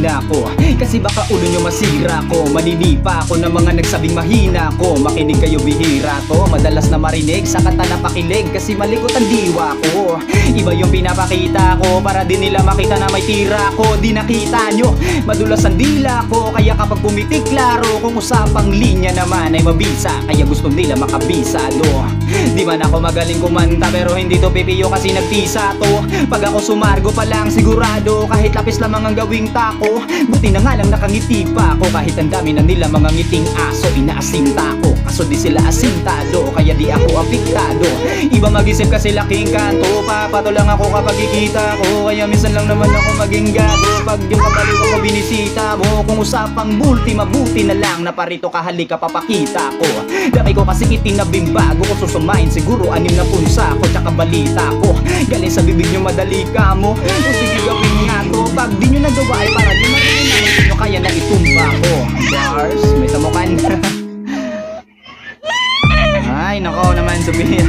mahina ko, kasi baka ulo nyo masira ko. Maninipa ako ng mga nagsabing mahina ko. Makinig kayo, bihira to, madalas na marinig sa kanta na pakilig, kasi malikot ang diwa ko. Iba yung pinapakita ko, para din nila makita na may tira ko. Di nakita nyo, madulas ang dila ko, kaya kapag pumitik klaro, kung usapang linya naman ay mabisa, kaya gusto nila makabisado. Di man ako magaling kumanta, pero hindi to pipiyo kasi nagtisa to. Pag ako sumargo pa lang sigurado, kahit lapis lamang ang gawing tako. Buti na nga lang nakangiti pa ako, kahit ang dami na nila mga ngiting aso. Inaasinta ko, kaso di sila asintado, kaya di ako apektado. Iba mag-isip kasi laking kanto, papato lang ako kapag ikita ko, kaya minsan lang naman ako maging gago pag yung kabalik ako binisita mo. Kung usapang multi, mabuti na lang na parito ka, halika papakita ko. Dami ko kasi itinabing bago ko susumain, siguro 6 na punsa ko, tsaka balita ko galing sa bibig nyo, madali ka mo. O sige gawin nga to, pag di nyo nagawa ay para di marinig naman, di nyo kaya na itumba ko. Bars, may tamukan. Ay nako naman, Sophia.